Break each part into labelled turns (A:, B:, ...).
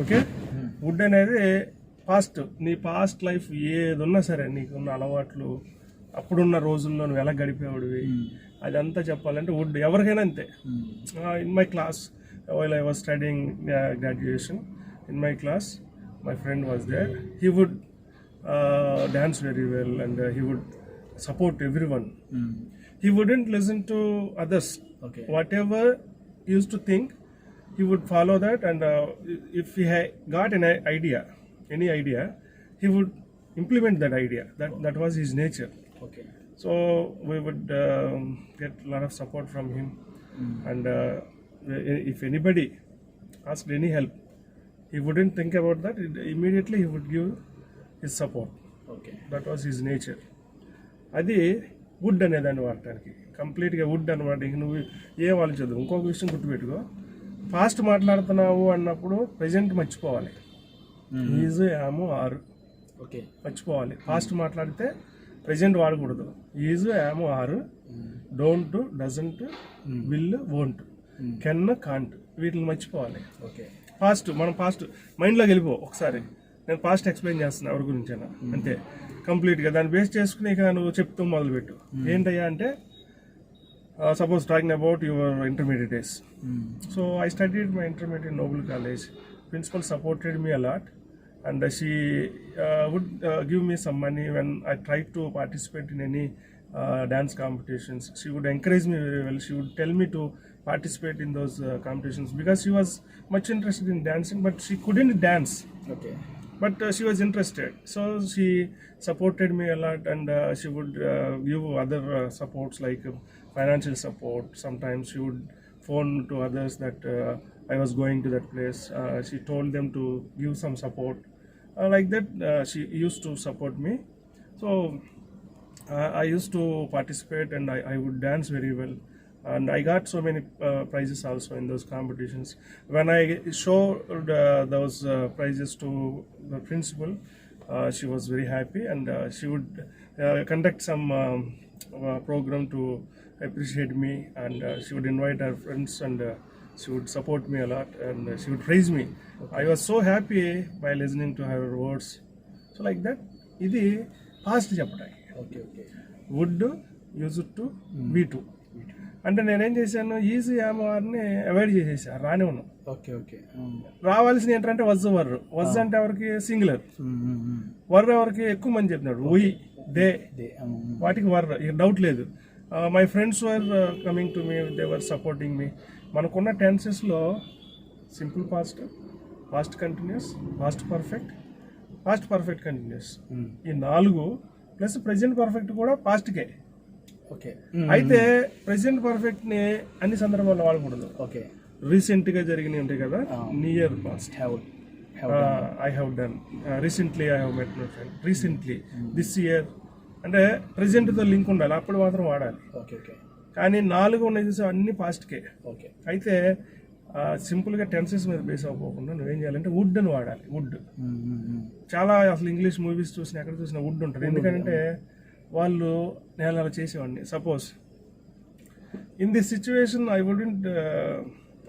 A: Okay. Would అనేది past, నీ past life ఏదున్నా సరే, నీకున్న అలవాట్లు, అప్పుడున్న రోజుల్లో నువ్వు ఎలా గడిపేవాడివి, అదంతా చెప్పాలంటే వుడ్. ఎవరికైనా అంతే. In my class while I was studying graduation, in my class my friend was there. He would dance very well and he would support everyone. He wouldn't listen to others. Whatever he used to think, he would follow that, and if he got an idea, any idea, he would implement that idea. That was his nature. So we would get a lot of support from him. And if anybody asked any help, he wouldn't think about that. Immediately he would give his support. That was his nature. అది would అనేదాన్ని వాడటానికి కంప్లీట్గా would అనమాట. ఇంక నువ్వు ఏం ఆలోచించదు. ఇంకొక విషయం గుర్తుపెట్టుకో, ఫాస్ట్ మాట్లాడుతున్నావు అన్నప్పుడు ప్రజెంట్ మర్చిపోవాలి. ఈజ్, యాము, ఆరు మర్చిపోవాలి. ఫాస్ట్ మాట్లాడితే ప్రజెంట్ వాడకూడదు. ఈజ్, యాము, ఆరు, don't, doesn't, will, won't, can, can't, వీటిని మర్చిపోవాలి. మనం ఫాస్ట్ మైండ్లోకి వెళ్ళిపో. ఒకసారి నేను ఫాస్ట్ ఎక్స్ప్లెయిన్ చేస్తున్నా ఎవరి గురించి అయినా, అంతే కంప్లీట్గా. దాన్ని బేస్ చేసుకుని ఇక నువ్వు చెప్తూ మొదలుపెట్టు. ఏంటయ్యా అంటే, suppose talking about your intermediate days. So I studied my intermediate in Noble college. Principal supported me a lot and she would give me some money when I tried to participate in any dance competitions. She would encourage me very well. She would tell me to participate in those competitions because she was much interested in dancing, but she couldn't dance. But she was interested, so she supported me a lot, and she would give other supports like financial support. Sometimes she would phone to others that I was going to that place. She told them to give some support. Like that, she used to support me. So I used to participate, and I would dance very well. And I got so many prizes also in those competitions. When I showed those prizes to the principal, she was very happy, and she would conduct some program to appreciate me, and she would invite her friends, and she would support me a lot, and she would praise me. I was so happy by listening to her words. So like that, ఇది fast చెప్పడానికి. Would use to be to. అంటే నేనేం చేశాను, easy యామర్ని avoid చేసేసా, రాని ఉన్నాను. రావాల్సిన ఏంటంటే వజ్, వర్రు. వజ్ అంటే ఎవరికి? సింగులర్. వర్రు ఎవరికి? ఎక్కువ మంది చెప్తున్నాడు. ఉయ్, దే, వాటికి వర్ర, ఇక డౌట్ లేదు. My friends were coming to me, they were supporting me. మనకున్న టెన్సెస్లో simple past, past continuous, past perfect, past perfect continuous, ఈ 4 ప్లస్ ప్రెజెంట్ పర్ఫెక్ట్ కూడా పాస్ట్కే. అయితే ప్రెజెంట్ పర్ఫెక్ట్ని అన్ని సందర్భాల్లో వాడకూడదు. రీసెంట్గా జరిగినవి ఉంటాయి కదా, near past. I have done recently, I have met my friend recently, this year అంటే ప్రెజెంట్తో లింక్ ఉండాలి, అప్పుడు మాత్రం వాడాలి. కానీ 4 ఉన్నాయి చూసి అన్ని పాస్ట్కే. అయితే సింపుల్గా టెన్సెస్ మీద బేస్ అవ్వకుండా నువ్వేం చేయాలంటే వుడ్ అని వాడాలి. వుడ్ చాలా, అసలు ఇంగ్లీష్ మూవీస్ చూసినా ఎక్కడ చూసినా వుడ్ ఉంటుంది. ఎందుకంటే వాళ్ళు, నేను అలా చేసేవాడిని. Suppose in this situation I wouldn't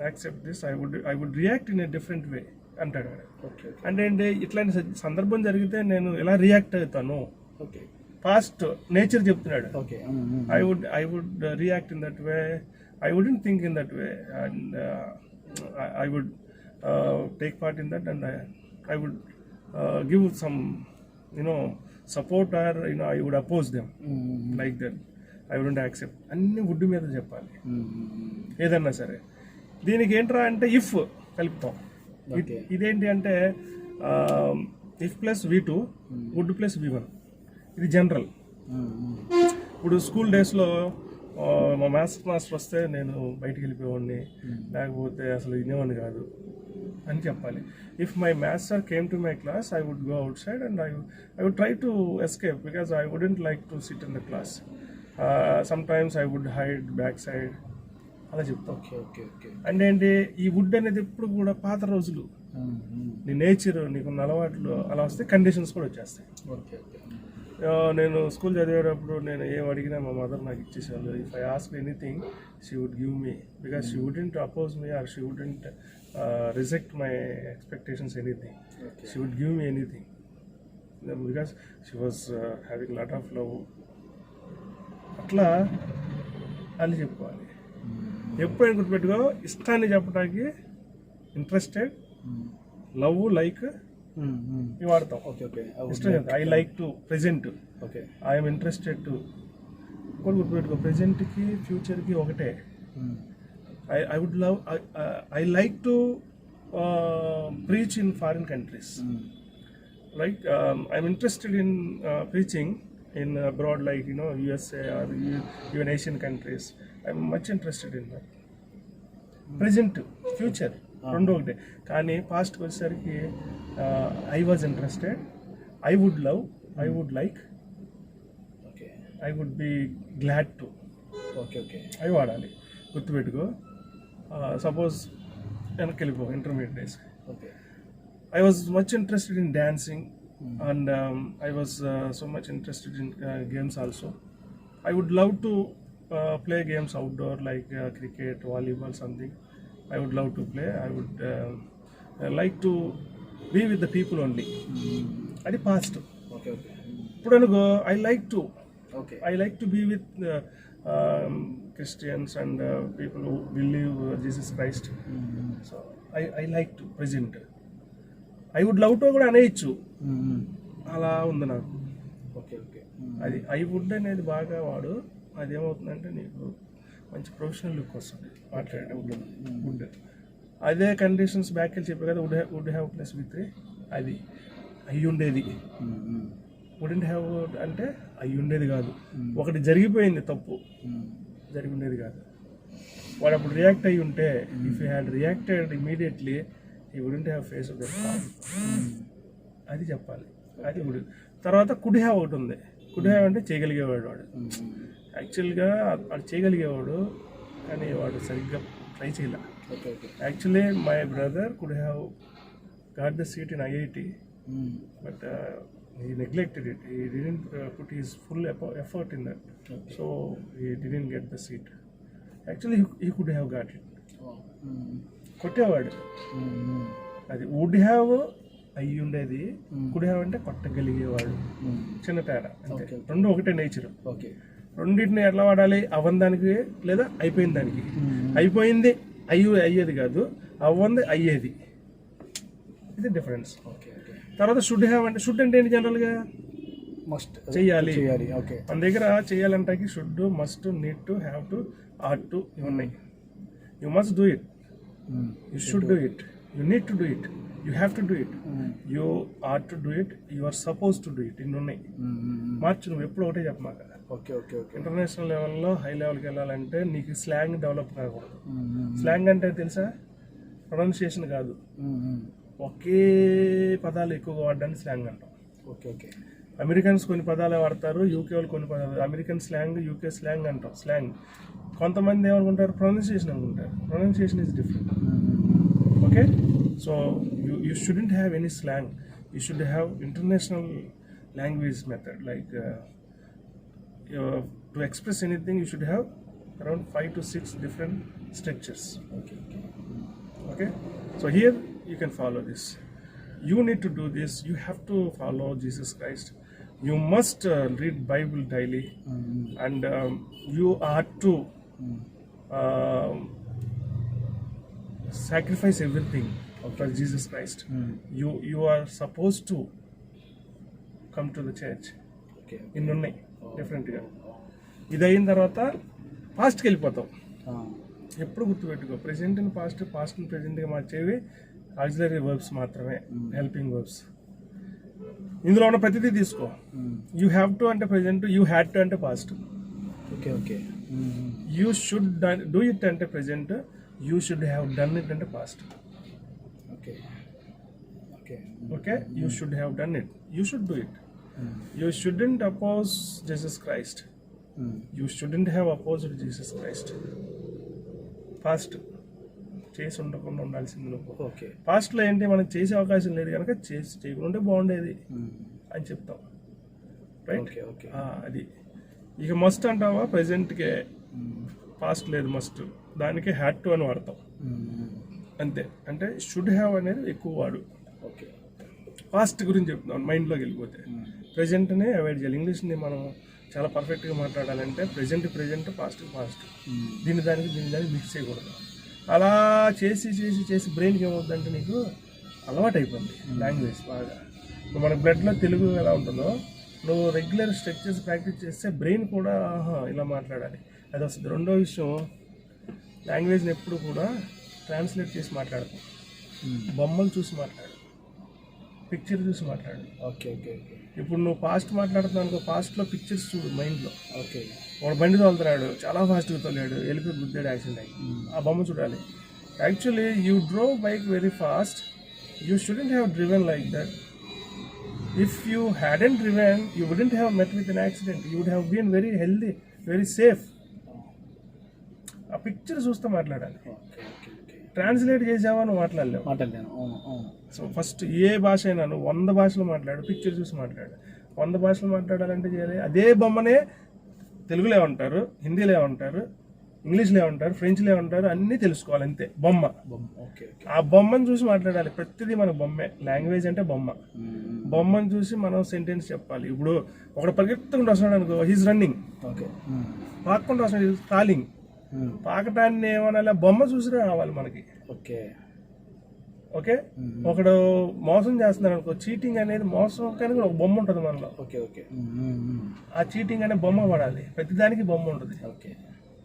A: accept this, I would react in a different way అంటాడు. అంటే ఏంటి, ఇట్లాంటి సందర్భం జరిగితే నేను ఎలా రియాక్ట్ అవుతాను, పాస్ట్ నేచర్ చెప్తున్నాడు. I would react in that way. I wouldn't think in that way, and I would take part in that, and I would give some, support, or I would oppose them. Like that, I wouldn't accept. అన్ని would మీద చెప్పాలి ఏదన్నా సరే. దీనికి ఏంట్రా అంటే if కలుపుతాం. ఇదేంటి అంటే if plus V2, would plus V1. ఇది జనరల్. ఇప్పుడు స్కూల్ డేస్లో మా మ్యాథ్స్ మాస్టర్ వస్తే నేను బయటికి వెళ్ళిపోయేవాడిని, లేకపోతే అసలు వినేవాడిని కాదు అని చెప్పాలి. If my maths sir came to my class, I would go outside and I would try to escape because I wouldn't like to sit in the class. Sometimes I would hide back side, అలా చెప్తాం. అంటే ఏంటి, ఈ would అనేది ఎప్పుడు కూడా పాత రోజులు, నీ నేచర్, నీకున్న అలవాట్లు అలా వస్తే కండిషన్స్ కూడా వచ్చేస్తాయి. నేను స్కూల్ చదివేటప్పుడు నేను ఏం అడిగినా మా మదర్ నాకు ఇచ్చేసేవాళ్ళు. If I ask anything she would give me, because she wouldn't oppose me, or she wouldn't reject my expectations anything. She would give me anything because she was having lot of love. అట్లా అని చెప్పుకోవాలి. ఎప్పుడైనా గుర్తుపెట్టుకో, ఇష్టాన్ని చెప్పడానికి interested, love, like ఇవి వాడతాం. ఇష్టం కదా, I like to present, I'm interested to. ఇంకోటి గుర్తుపెట్టుకో, ప్రెజెంట్కి ఫ్యూచర్కి ఒకటే. I would love, I like to preach in foreign countries. Like I'm interested in preaching in abroad, like USA or even Asian countries. I'm much interested in that. Present, future, రెండు ఒకటే. కానీ పాస్ట్కి వచ్చేసరికి I was interested, I would love, I would like, I would be glad to. అవి వాడాలి, గుర్తుపెట్టుకో. సపోజ్ వెనక్కి వెళ్ళిపో, intermediate days. I was much interested in dancing, and I was so much interested in games also. I would love to play games outdoor like cricket, volleyball, something. I would love to play. I would like to be with the people only. Adi past. ఇప్పుడు అనుకో, I like to be with Christians and people who believe Jesus Christ. So I like to present. I would love to కూడా అనేయచ్చు, అలా ఉంది నాకు. అది I would అనేది బాగా వాడు. అది ఏమవుతుందంటే నీకు మంచి ప్రొఫెషనల్ లుక్ వస్తుంది మాట్లాడే వుడ్. అదే కండిషన్స్ బ్యాక్ వెళ్ళి చెప్పే కదా, వుడ్ హ్యావ్ ప్లస్ విత్, అది అయ్యి ఉండేది. వుడెంట్ హ్యావ్ అంటే అయ్యి ఉండేది కాదు, ఒకటి జరిగిపోయింది, తప్పు జరిగి ఉండేది కాదు. వాడు అప్పుడు రియాక్ట్ అయ్యి ఉంటే, if you had reacted immediately he wouldn't have faced that problem. అది చెప్పాలి. అది వుడ్. తర్వాత కుడ్ హ్యావ్ ఒకటి ఉంది. కుడ్ హ్యావ్ అంటే చేయగలిగేవాడు వాడు. యాక్చువల్గా వాడు చేయగలిగేవాడు, కానీ వాడు సరిగ్గా ట్రై చేయలే. Actually my brother could have got the seat in IIT, but he neglected it. He didn't put his full effort in that. So he didn't get the seat. Actually he could have got it. కొట్టేవాడు. అది would have అయ్యి ఉండేది, could have అంటే కొట్టగలిగేవాడు. చిన్న తేడా అంతే. రెండు ఒకటే నేచర్. రెండింటిని ఎట్లా వాడాలి? అవ్వని దానికి లేదా అయిపోయిన దానికి. అయిపోయింది అయ్యేది కాదు, అవ్వంది అయ్యేది. ఇది డిఫరెన్స్. తర్వాత షుడ్ హ్యావ్ అంటే, షుడ్ అంటే ఏంటి? జనరల్గా మస్ట్, చెయ్యాలి. మన దగ్గర చెయ్యాలంటే should, must, need to, have to, ought to ఇవి ఉన్నాయి. You must do it, you should do it, you need to do it, you have to do it, you are to do it, you are supposed to do it. ఇన్ని ఉన్నాయి. మార్చి నువ్వు ఎప్పుడు ఒకటే చెప్పమాక. International లెవెల్లో high లెవెల్కి వెళ్ళాలంటే నీకు slang develop కాకూడదు. స్లాంగ్ అంటే తెలుసా? ప్రొనౌన్సియేషన్ కాదు, ఒకే పదాలు ఎక్కువగా వాడడానికి స్లాంగ్ అంటాం. అమెరికన్స్ కొన్ని పదాలే వాడతారు, యూకే వాళ్ళు కొన్ని పదాలు. అమెరికన్ స్లాంగ్, యూకే స్లాంగ్ అంటాం. స్లాంగ్ కొంతమంది ఏమనుకుంటారు? ప్రొనౌన్సియేషన్ అనుకుంటారు. Pronunciation is different. Okay, so you shouldn't have any slang. You should have international language method. Like to express anything you should have around 5 to 6 different structures. Okay, so here you can follow this. You need to do this. You have to follow Jesus Christ. You must read Bible daily, and you are to sacrifice everything for Jesus Christ. You are supposed to come to the church. ఇన్ని ఉన్నాయి డిఫరెంట్గా. ఇది అయిన తర్వాత పాస్ట్కి వెళ్ళిపోతాం. ఎప్పుడు గుర్తుపెట్టుకో, present and past, పాస్ట్ని ప్రెజెంట్గా మార్చేవి ఆక్సిలరీ వర్బ్స్ మాత్రమే, హెల్పింగ్ వర్బ్స్. ఇందులో ఉన్న ప్రతిదీ తీసుకో. యూ హ్యావ్ టు అంటే ప్రెజెంట్, యూ హ్యాడ్ టు అంటే past. You should do it అంటే present, you should have done it అంటే past. Okay, you should have done it, you should do it. You shouldn't oppose Jesus Christ, you shouldn't have opposed Jesus Christ. Past చేసి ఉండకుండా ఉండాల్సింది నువ్వు. పాస్ట్లో ఏంటి, మనం చేసే అవకాశం లేదు కనుక చేయకుండా బాగుండేది అని చెప్తాం. రైట్, అది. ఇక మస్ట్ అంటావా? ప్రెజెంట్కే పాస్ట్ లేదు, మస్ట్, దానికే హ్యాడ్ టు అని వాడతాం. అంతే. అంటే షుడ్ హ్యావ్ అనేది ఎక్కువ వాడు.
B: ఓకే.
A: పాస్ట్ గురించి చెప్తున్నాను, మైండ్లోకి వెళ్ళిపోతే. ప్రజెంట్ని అవాయిడ్ చేయాలి. ఇంగ్లీష్ని మనం చాలా పర్ఫెక్ట్గా మాట్లాడాలంటే ప్రజెంట్, పాస్ట్. దీని దానికి మిక్స్ చేయకూడదు. అలా చేసి బ్రెయిన్కి ఏమవుతుందంటే నీకు అలవాటు అయిపోయింది లాంగ్వేజ్ బాగా. ఇప్పుడు మన బ్లడ్లో తెలుగు ఎలా ఉంటుందో నువ్వు రెగ్యులర్ స్ట్రక్చర్స్ ప్రాక్టీస్ చేస్తే బ్రెయిన్ కూడా ఇలా మాట్లాడాలి అది వస్తుంది. రెండో విషయం, లాంగ్వేజ్ని ఎప్పుడు కూడా ట్రాన్స్లేట్ చేసి మాట్లాడదు. బొమ్మలు చూసి మాట్లాడు, పిక్చర్ చూసి మాట్లాడు.
B: ఓకే.
A: ఇప్పుడు నువ్వు పాస్ట్ మాట్లాడుతున్నావు అనుకో, పాస్ట్లో పిక్చర్స్ చూడు మైండ్లో.
B: ఓకే.
A: వాడు బండి తోలుతున్నాడు, చాలా ఫాస్ట్గా తోలాడు, వెళ్ళిపోయి గుద్దాడు, యాక్సిడెంట్ అయ్యి. ఆ బొమ్మ చూడాలి. Actually you drove bike very fast, you shouldn't have driven like that. If you hadn't driven, you wouldn't have met with an accident. You would have been very healthy, very safe. ఆ picture చూస్తే మాట్లాడాలి. Translate చేసావా నువ్వు మాట్లాడలేవు. So first ఏ భాష అయినా నువ్వు 100 భాషలు మాట్లాడు, పిక్చర్ చూసి మాట్లాడు. 100 భాషలు మాట్లాడాలంటే చేయాలి. అదే బొమ్మనే తెలుగులో ఏమంటారు, హిందీలో ఏమంటారు, ఇంగ్లీష్లో ఏమంటారు, ఫ్రెంచ్లో ఏమంటారు, అన్నీ తెలుసుకోవాలి. అంతే బొమ్మ. ఆ బొమ్మను చూసి మాట్లాడాలి. ప్రతిదీ మన బొమ్మే. లాంగ్వేజ్ అంటే బొమ్మ. బొమ్మను చూసి మనం సెంటెన్స్ చెప్పాలి. ఇప్పుడు ఒకడు పరిగెత్తుకుంటూ వస్తున్నాడు అనుకో, హీస్ రన్నింగ్. పాక్కుంటూ వస్తున్నాడు, హీస్ కాలింగ్. పాకటాన్ని ఏమన్నా బొమ్మ చూసి రావాలి మనకి. ఓకే. ఒకడు మోసం చేస్తున్నాడు అనుకో, చీటింగ్ అనేది మోసం కానీ కూడా ఒక బొమ్మ ఉంటుంది మనలో. ఆ చీటింగ్ అనే బొమ్మ పడాలి. ప్రతిదానికి బొమ్మ ఉంటుంది.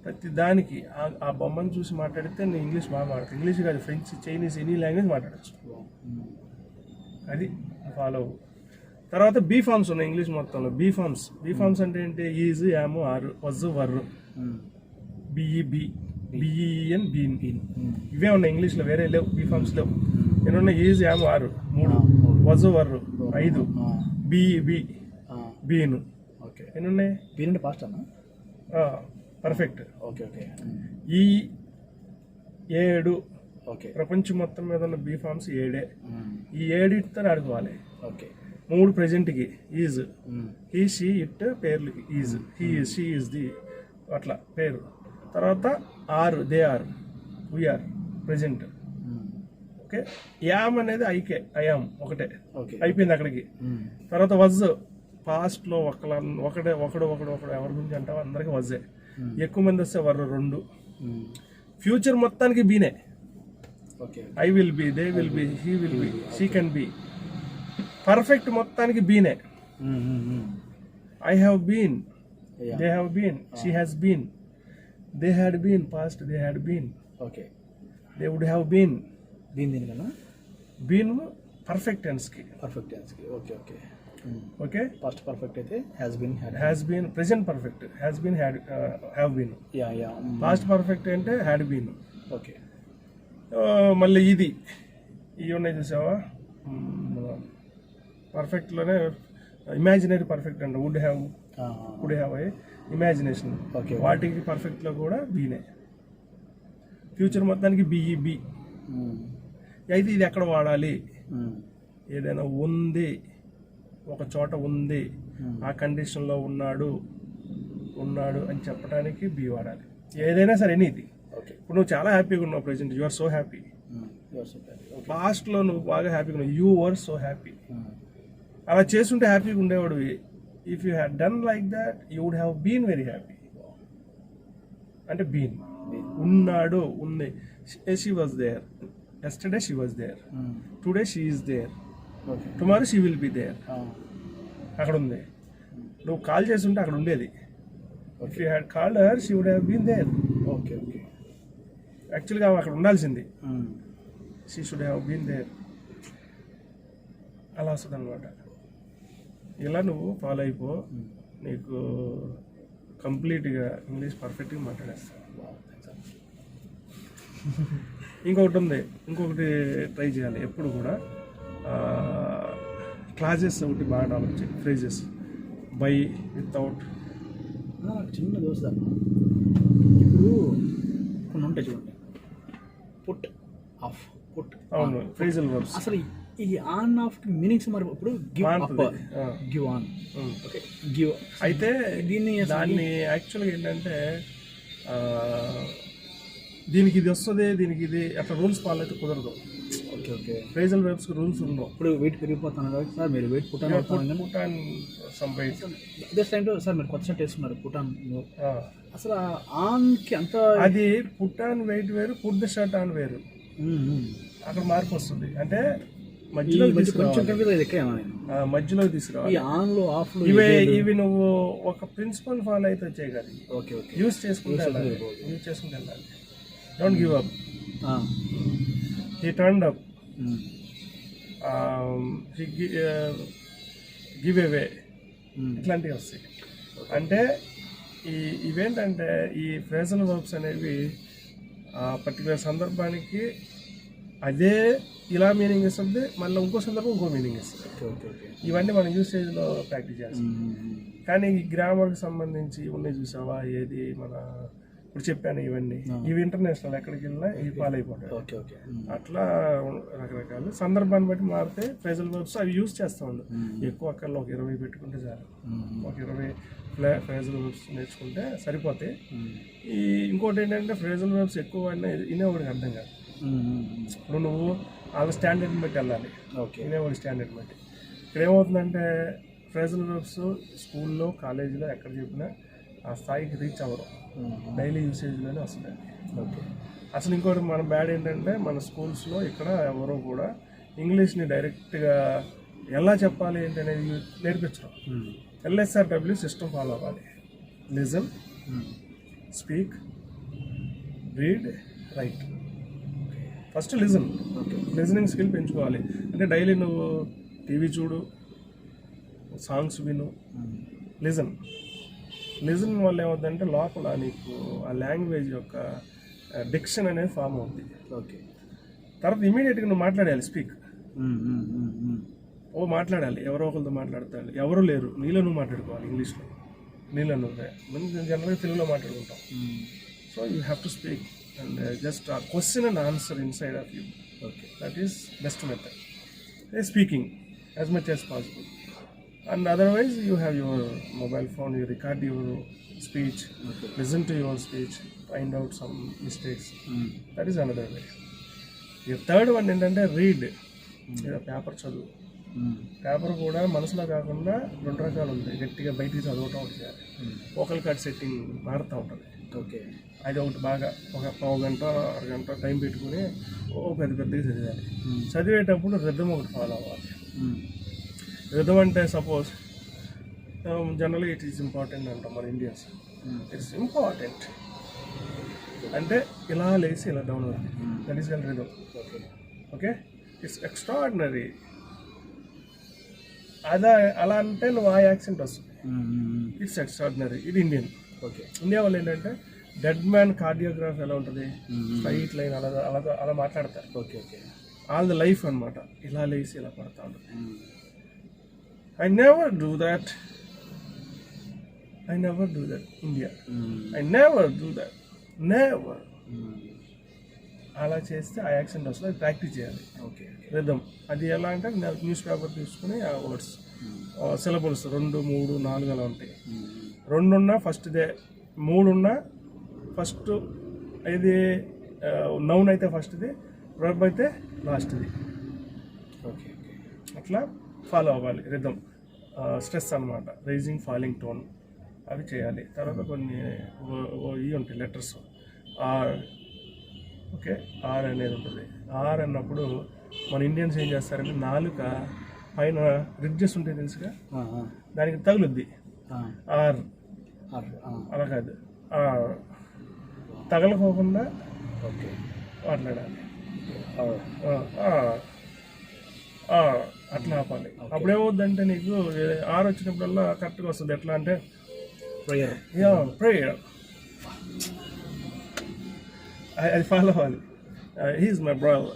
A: ప్రతి దానికి ఆ బొమ్మను చూసి మాట్లాడితే నేను ఇంగ్లీష్ బాగా మాట్లాడతాను. ఇంగ్లీష్ కాదు, ఫ్రెంచ్, చైనీస్, ఎనీ లాంగ్వేజ్ మాట్లాడచ్చు. అది ఫాలో. తర్వాత బీ ఫార్మ్స్ ఉన్నాయి ఇంగ్లీష్ మొత్తంలో. బీ ఫార్మ్స్ అంటే ఏంటి? Is, am, are, was, were, బిఈబి, బిఈఎన్, బీన్, ఇవే ఉన్నాయి ఇంగ్లీష్లో. వేరే లేవు, బీ ఫార్మ్స్ లేవు. ఎన్నున్నాయి? Is, am, are 3, was, were 5, బిఈబి, బీన్. ఎన్నున్నాయి?
B: బీన్ అంటే పాస్ట్ అన్నా?
A: పర్ఫెక్ట్.
B: ఓకే.
A: ఈ 7 ప్రపంచం మొత్తం మీద ఉన్న బీ ఫార్మ్స్ 7. ఈ 7తో ఆడుకోవాలి. 3 ప్రెజెంట్కి ఈజ్, హీ, షీ, ఇట్ పేర్లకి is, he is, she is, ది, అట్లా పేరు. తర్వాత are, they are, we are present. Okay. Am అనేది ఐకే, ఐయామ్ ఒకటే, అయిపోయింది అక్కడికి. తర్వాత వజ్, పాస్ట్లో ఒకడు ఎవరి గురించి అంటావు, అందరికి వజ్జే. ఎక్కువ మంది వస్తే వర్ 2. ఫ్యూచర్ మొత్తానికి బీనే. I will be, they will be, he will be, she can be. Perfect మొత్తానికి బీనే. I have been, they have been, she has been, they had been, past they had been, they would have been. Been perfect టెన్స్కి. Okay.
B: Past perfect అయితే
A: has been. Present perfect has been, have been. Past perfect అంటే had been.
B: Okay.
A: మళ్ళీ ఇవి ఉన్నాయి చూసావా పర్ఫెక్ట్లోనే. Imaginary perfect అంటే would have, అయ్యి ఇమాజినేషన్. వాటికి పర్ఫెక్ట్లో కూడా బీనే. ఫ్యూచర్ మొత్తానికి బిఈబి. అయితే ఇది ఎక్కడ వాడాలి? ఏదైనా ఉంది, ఒక చోట ఉంది, ఆ కండిషన్లో ఉన్నాడు అని చెప్పడానికి బి వాడాలి. ఏదైనా సరే ఎనీది. ఇప్పుడు నువ్వు చాలా హ్యాపీగా ఉన్నావు present, you are so happy. పాస్ట్లో నువ్వు బాగా హ్యాపీగా ఉన్నావు, యూ వర్ సో హ్యాపీ. అలా చేస్తుంటే హ్యాపీగా ఉండేవాడు. If you had done like that you would have been very happy. అంటే బీన్, ఉన్నాడు, ఉంది. She was there, yesterday she was there, today she is there, tomorrow she will be there. అక్కడ ఉంది. నువ్వు కాల్ చేస్తుంటే అక్కడ ఉండేది. If you had called her she would have been there. యాక్చువల్గా అక్కడ ఉండాల్సింది. She should have been there. అలా వస్తుంది అనమాట. ఇలా నువ్వు ఫాలో అయిపో, నీకు కంప్లీట్గా ఇంగ్లీష్ పర్ఫెక్ట్గా మాట్లాడేస్తావు. ఇంకొకటి ట్రై చేయాలి ఎప్పుడు కూడా. క్లాజెస్ ఒకటి బాగా డెవలప్ చేయి. Phrases by, without.
B: చిన్న దోశ ఇప్పుడు కొన్ని ఉంటాయి చూడండి, పుట్, ఆఫ్, పుట్.
A: అవును, ఫ్రేజల్ వర్బ్స్.
B: అసలు ఈ ఆన్ ఆఫ్ మీనింగ్స్ మరి ఇప్పుడు give up, give on. Okay, give. అయితే
A: దాన్ని యాక్చువల్గా ఏంటంటే దీనికి ఇది వస్తుంది, దీనికి ఇది అట్లా రూల్స్ ఫాలో అయితే కుదరదు.
B: Okay okay.
A: Phrasal verbs rules ఉండవు.
B: ఇప్పుడు వెయిట్ పెరిగిపోతాను కాబట్టి సార్ మీరు వెయిట్ పుటాన్ అవుతాను.
A: పుటాన్ సమ్ వెయిట్.
B: ఇదే టైంలో సార్ మీరు కొత్త షర్ట్ వేసుకున్నారు పుటాన్. అసలు ఆన్కి అంత
A: అది పుటాన్ వెయిట్ వేరు, పుట్ ద షర్ట్ ఆన్ వేరు. అక్కడ మార్పు వస్తుంది. అంటే మధ్యలో మధ్యలో తీసుకురావాలి.
B: ఆన్లో ఆఫ్లో
A: ఇవి నువ్వు ఒక ప్రిన్సిపల్ ఫాలో అయితే వచ్చాయి కదా.
B: Okay okay.
A: యూస్ చేసుకుంటే వెళ్ళాలి. Don't give up. He turned up. Give away. ఇట్లాంటివి వస్తాయి. అంటే ఇవేంటంటే ఈ ఫ్రేజల్ వర్బ్స్ అనేవి పర్టికులర్ సందర్భానికి అదే ఇలా మీనింగ్ ఇస్తుంది, మళ్ళీ ఇంకో సందర్భం ఇంకో మీనింగ్ ఇస్తుంది. ఇవన్నీ మనం యూసేజ్లో ప్రాక్టీస్ చేస్తాం. కానీ ఈ గ్రామర్కి సంబంధించి ఉన్నాయి చూసావా, ఏది మన ఇప్పుడు చెప్పాను ఇవన్నీ, ఇవి ఇంటర్నేషనల్ ఎక్కడికి వెళ్ళినా ఇవి ఫాలో అయిపోతాయి. అట్లా రకరకాలు సందర్భాన్ని బట్టి మారితే ఫ్రేజల్ వర్బ్స్ అవి యూజ్ చేస్తూ ఉండు. ఎక్కువ అక్కడ ఒక 20 పెట్టుకుంటే చాలు. ఒక 20 ఫ్రేజల్ వర్బ్స్ నేర్చుకుంటే సరిపోతాయి. ఇంకోటి ఏంటంటే ఫ్రేజల్ వర్బ్స్ ఎక్కువ వాడినా వినేవాడికి అర్థం కాదు. ఇప్పుడు నువ్వు వాళ్ళ స్టాండర్డ్ని బట్టి వెళ్ళాలి. వినేవాడి స్టాండర్డ్ని బట్టి. ఇక్కడ ఏమవుతుందంటే ఫ్రేజల్ వర్బ్స్ స్కూల్లో కాలేజీలో ఎక్కడ చెప్పినా ఆ స్థాయికి రీచ్ అవ్వరు. డైలీ యూసేజ్లోనే వస్తున్నాయి. అసలు ఇంకోటి మన బ్యాడ్ ఏంటంటే మన స్కూల్స్లో ఇక్కడ ఎవరో కూడా ఇంగ్లీష్ని డైరెక్ట్గా ఎలా చెప్పాలి ఏంటి అనేది నేర్పించడం. LSRW సిస్టమ్ ఫాలో అవ్వాలి. Listen, speak, read, right. First listen. Listening skill పెంచుకోవాలి. అంటే డైలీ నువ్వు టీవీ చూడు, సాంగ్స్ విను, లిజన్ వల్ల ఏమవుతుందంటే లోపల నీకు ఆ లాంగ్వేజ్ యొక్క డిక్షన్ అనేది ఫామ్ అవుతుంది. తర్వాత ఇమీడియట్గా నువ్వు మాట్లాడాలి. స్పీక్. మాట్లాడాలి. ఎవరో ఒకరితో మాట్లాడతాడు. ఎవరు లేరు, నీలో నువ్వు మాట్లాడుకోవాలి. ఇంగ్లీష్లో నీలో నువ్వే. మనం జనరల్గా తెలుగులో మాట్లాడుకుంటాం. So you have to speak and just question and answer inside of you. That is best method. Speaking as much as possible. And otherwise you have your mobile phone, you record your speech, listen to your speech, find out some mistakes. That is another way. The third one ఏంటంటే read. Paper చదువు. Paper కూడా మనసులో కాకుండా 2 రకాలు ఉంటాయి. గట్టిగా బయటికి చదవటం ఒకటి చేయాలి. వోకల్ కార్డ్ సెట్టింగ్ మారుతూ ఉంటుంది. అది ఒకటి బాగా ఒక పావు గంట అరగంట టైం పెట్టుకుని పెద్దగా చదివాలి. చదివేటప్పుడు రిథమ్ ఒకటి ఫాలో అవ్వాలి. రిథమ్ అంటే సపోజ్ జనరల్గా ఇట్ ఈస్ ఇంపార్టెంట్ అంటాం మన ఇండియన్స్. ఇట్స్ ఇంపార్టెంట్ అంటే ఇలా లేసి ఇలా డౌన్ అవుతుంది. That is called rhythm. Okay. It's extraordinary. అలా అంటే నువ్వు ఆ యాక్సెంట్ వస్తుంది. It's extraordinary. ఇది ఇండియన్. ఇండియా వాళ్ళు ఏంటంటే డెడ్ మ్యాన్ కార్డియోగ్రాఫ్ ఎలా ఉంటుంది, స్ట్రైట్ లైన్ అలా మాట్లాడతారు. ఆల్ ద లైఫ్ అనమాట. ఇలా లేసి ఇలా పడతా ఉంటుంది. I never do that India. I never do that. Never. అలా చేస్తే ఆ యాక్సెంట్ వస్తుంది. అది ప్రాక్టీస్ చేయాలి. రిథమ్ అది ఎలా అంటే న్యూస్ పేపర్ తీసుకుని ఆ వర్డ్స్ సిలబుల్స్ 2, 3, 4 అలా ఉంటాయి. 2 ఉన్నా ఫస్ట్దే, 3 ఉన్నా ఫస్ట్ ఇది నౌన్ అయితే ఫస్ట్ది, వెర్బ్ అయితే లాస్ట్ది. అట్లా ఫాలో అవ్వాలి. రిథమ్, స్ట్రెస్ అనమాట, రైజింగ్ ఫాలింగ్ టోన్ అవి చేయాలి. తర్వాత కొన్ని ఇవి ఉంటాయి లెటర్స్. ఆర్. ఓకే. ఆర్ అనేది ఉంటుంది. ఆర్ అన్నప్పుడు మన ఇండియన్స్ ఏం చేస్తారంటే నాలుక పైన రిడ్జెస్ ఉంటాయి తెలుసుగా, దానికి తగులుద్ది. ఆర్ అలా కాదు, తగలకోకుండా మాట్లాడాలి. అట్లా ఆపాలి. అప్పుడేమవుద్దంటే నీకు ఆర్ వచ్చినప్పుడల్లా కరెక్ట్గా వస్తుంది. ఎట్లా అంటే ప్రేయర్ అది ఫాలో అవ్వాలి. He's my brother.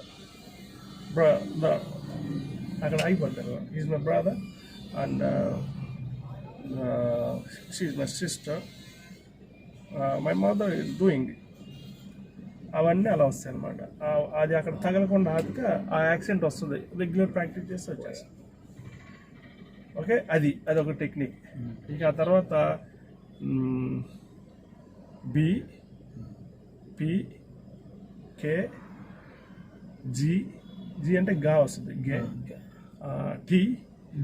A: అక్కడ అయిపోతారు. He's my brother and she's my sister. My mother is doing. అవన్నీ అలా వస్తాయి అనమాట. అది అక్కడ తగలకుండా ఆపితే ఆ యాక్సెంట్ వస్తుంది. రెగ్యులర్ ప్రాక్టీస్ చేస్తే వచ్చేస్తుంది. ఓకే. అది ఒక టెక్నిక్. ఇక ఆ తర్వాత బి, పి, కే, జీ, జీ అంటే గా వస్తుంది, గే, టీ,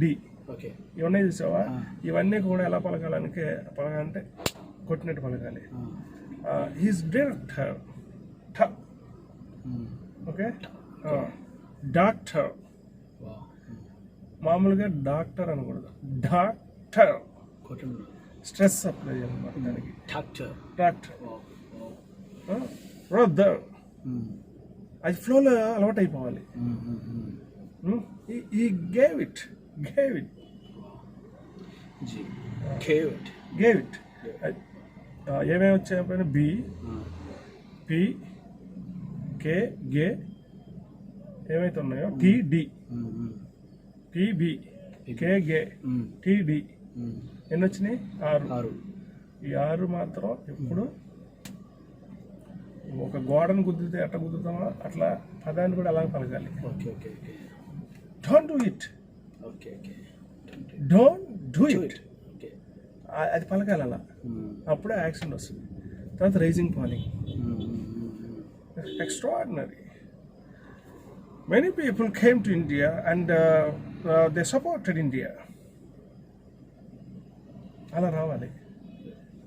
A: డి.
B: ఓకే.
A: ఇవన్నీ చూసావా? ఇవన్నీ కూడా ఎలా పలకాలంటే కొట్టినట్టు పలకాలి. హీస్ డైరెక్టర్, ఠ. ఓకే. డాక్టర్, మామూలుగా డాక్టర్ అనకూడదు, డాక్టర్. స్ట్రెస్ అప్లై చేయాలన్నమాట దానికి. డాక్టర్. బ్రదర్, అది ఫ్లోలో అలవాటు అయిపోవాలి. ఈ గేవ్ ఇట్ ఏమేమి వచ్చాయి? బి, పి, కే, గే, ఏమైతే ఉన్నాయో టి, డి, పిబి, కే, గే, టి, డి. ఎన్ని వచ్చినాయి? 6. ఈ 6 మాత్రం ఎప్పుడు ఒక గోడను గుద్దితే ఎట్లా గుద్దుతామో అట్లా పదాన్ని కూడా అలా పలకాలి. Don't do it. అది పలకాలి అలా, అప్పుడే యాక్సిడెంట్ వస్తుంది. తర్వాత rising falling, extraordinary. Many people came to India and they supported India. అలా రావాలి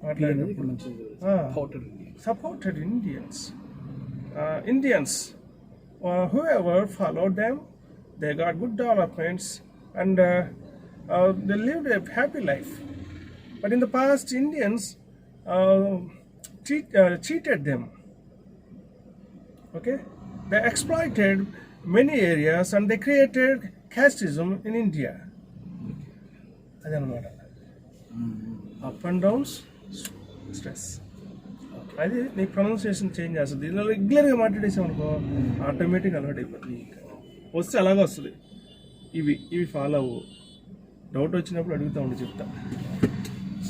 A: మాట్లాడేటప్పుడు. Supported Indians. Indians, whoever followed them, they got good developments and they lived a happy life. But in the past, Indians cheated them. Okay, they exploited many areas and they created casteism in India. అదనమాట. Up and downs, stress. అది నీ pronunciation change చేస్తుంది. ఇలా రెగ్యులర్గా మాట్లాడేసాం అనుకో, ఆటోమేటిక్గా అలవాటు అయిపోతుంది. వస్తే అలాగే వస్తుంది. ఇవి ఫాలో అవ్వు. డౌట్ వచ్చినప్పుడు అడుగుతా ఉండి చెప్తా.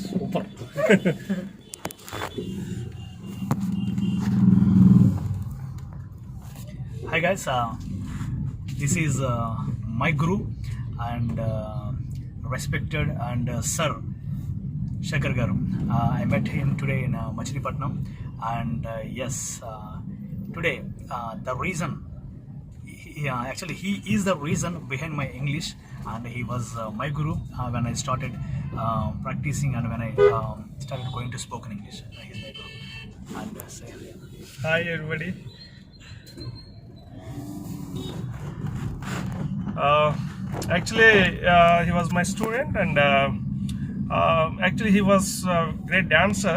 B: Super. Hi guys, this is my guru and respected and Sir Shekhar Garu. I met him today in Machilipatnam and yes, today the reason, actually he is the reason behind my English and he was my guru when I started practicing and when I started going to spoken English. He is my guru. And say
A: hi everybody. Actually he was my student and actually he was a great dancer